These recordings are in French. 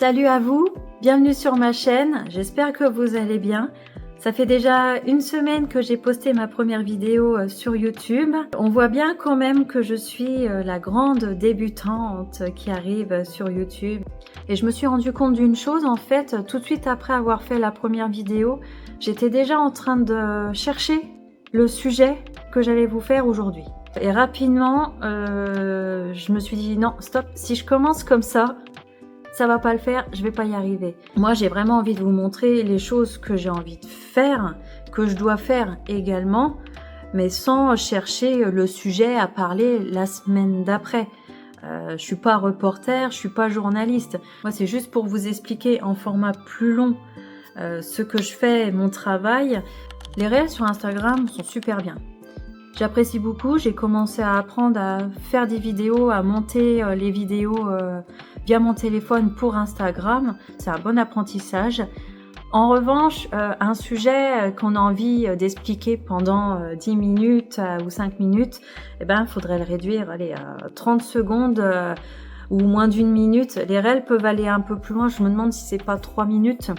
Salut à vous, bienvenue sur ma chaîne, j'espère que vous allez bien. Ça fait déjà une semaine que j'ai posté ma première vidéo sur YouTube. On voit bien quand même que je suis la grande débutante qui arrive sur YouTube. Et je me suis rendu compte d'une chose, en fait, tout de suite après avoir fait la première vidéo, j'étais déjà en train de chercher le sujet que j'allais vous faire aujourd'hui. Et rapidement, je me suis dit non, stop, si je commence comme ça va pas le faire, je vais pas y arriver. Moi, j'ai vraiment envie de vous montrer les choses que j'ai envie de faire, que je dois faire également, mais sans chercher le sujet à parler la semaine d'après. Je suis pas reporter, je suis pas journaliste. Moi, c'est juste pour vous expliquer en format plus long ce que je fais, mon travail. Les réels sur Instagram sont super bien. J'apprécie beaucoup, j'ai commencé à apprendre à faire des vidéos, à monter les vidéos via mon téléphone pour Instagram. C'est un bon apprentissage. En revanche, un sujet qu'on a envie d'expliquer pendant 10 minutes ou 5 minutes, eh ben, faudrait le réduire à 30 secondes ou moins d'une minute. Les réels peuvent aller un peu plus loin, je me demande si c'est pas 3 minutes.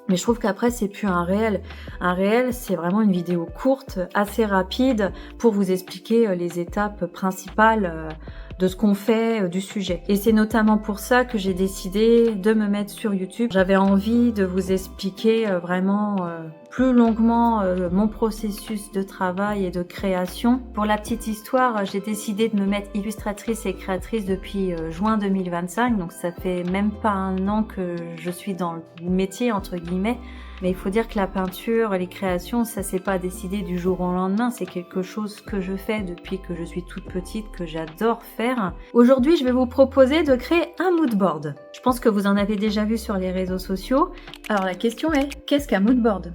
Mais je trouve qu'après, c'est plus un réel. Un réel, c'est vraiment une vidéo courte, assez rapide, pour vous expliquer les étapes principales de ce qu'on fait, du sujet. Et c'est notamment pour ça que j'ai décidé de me mettre sur YouTube. J'avais envie de vous expliquer vraiment plus longuement mon processus de travail et de création. Pour la petite histoire, j'ai décidé de me mettre illustratrice et créatrice depuis juin 2025. Donc ça fait même pas un an que je suis dans le métier, entre guillemets. Mais il faut dire que la peinture, les créations, ça s'est pas décidé du jour au lendemain. C'est quelque chose que je fais depuis que je suis toute petite, que j'adore faire. Aujourd'hui, je vais vous proposer de créer un mood board. Je pense que vous en avez déjà vu sur les réseaux sociaux. Alors la question est, qu'est-ce qu'un mood board ?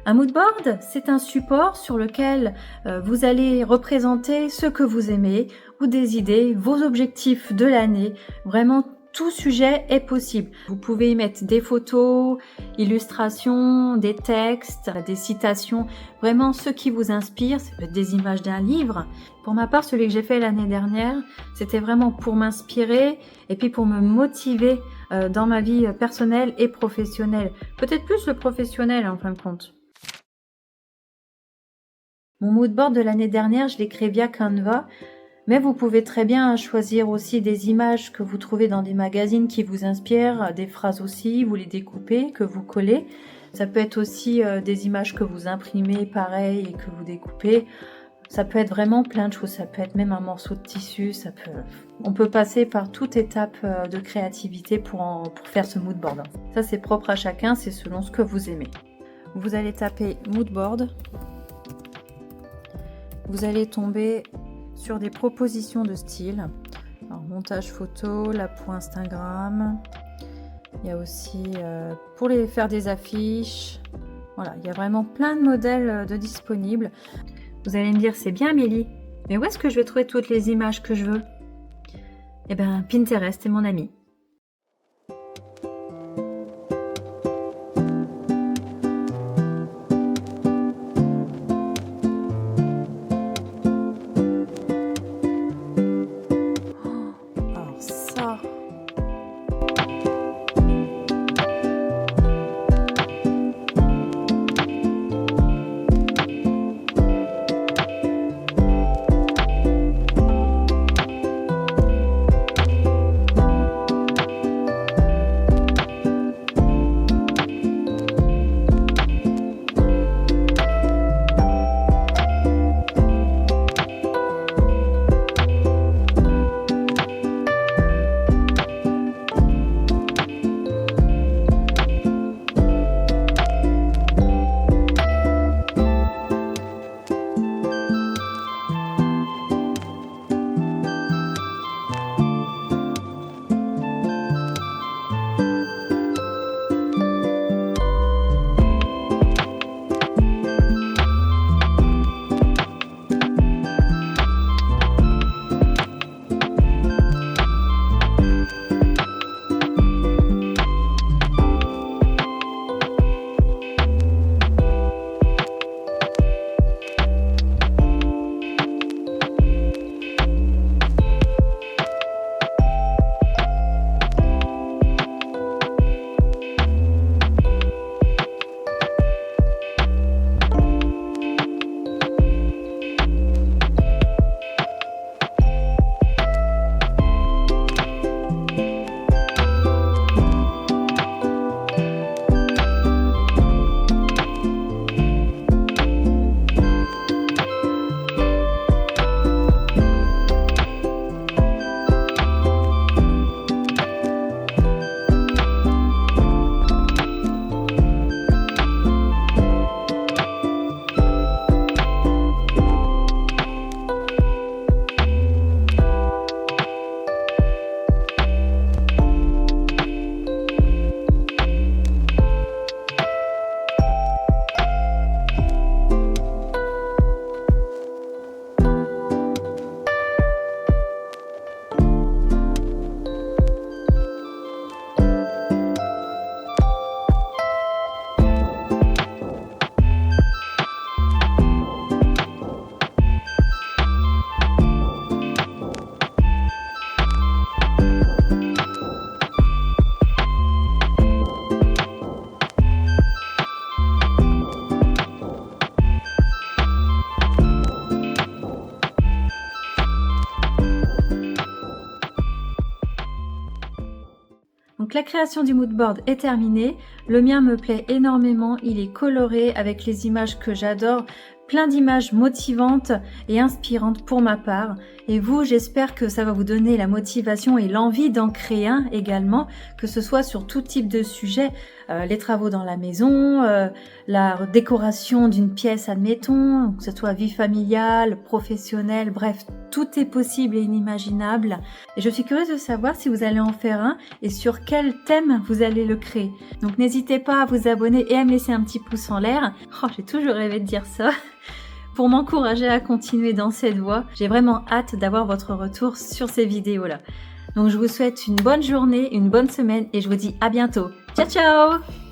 Un mood board, c'est un support sur lequel vous allez représenter ce que vous aimez ou des idées, vos objectifs de l'année, vraiment tout sujet est possible. Vous pouvez y mettre des photos, illustrations, des textes, des citations, vraiment ce qui vous inspire, ça peut être des images d'un livre. Pour ma part, celui que j'ai fait l'année dernière, c'était vraiment pour m'inspirer et puis pour me motiver dans ma vie personnelle et professionnelle. Peut-être plus le professionnel en fin de compte. Mon mood board de l'année dernière, je l'ai créé via Canva. Mais vous pouvez très bien choisir aussi des images que vous trouvez dans des magazines qui vous inspirent, des phrases aussi, vous les découpez, que vous collez. Ça peut être aussi des images que vous imprimez pareil et que vous découpez. Ça peut être vraiment plein de choses, ça peut être même un morceau de tissu, on peut passer par toute étape de créativité pour faire ce mood board. Ça c'est propre à chacun, c'est selon ce que vous aimez. Vous allez taper mood board. Vous allez tomber sur des propositions de style. Alors, montage photo, la pour Instagram. Il y a aussi pour faire des affiches. Voilà, il y a vraiment plein de modèles de disponibles. Vous allez me dire, c'est bien Amélie, mais où est-ce que je vais trouver toutes les images que je veux ? Eh bien, Pinterest est mon ami. la création du mood board est terminée. Le mien me plaît énormément, il est coloré avec les images que j'adore, plein d'images motivantes et inspirantes pour ma part. Et vous, j'espère que ça va vous donner la motivation et l'envie d'en créer un également, que ce soit sur tout type de sujet, les travaux dans la maison, la décoration d'une pièce, admettons, que ce soit vie familiale, professionnelle, bref, tout est possible et inimaginable. Et je suis curieuse de savoir si vous allez en faire un et sur quel thème vous allez le créer. Donc n'hésitez pas à vous abonner et à me laisser un petit pouce en l'air. Oh, j'ai toujours rêvé de dire ça. Pour m'encourager à continuer dans cette voie. J'ai vraiment hâte d'avoir votre retour sur ces vidéos-là. Donc je vous souhaite une bonne journée, une bonne semaine et je vous dis à bientôt. Ciao ciao!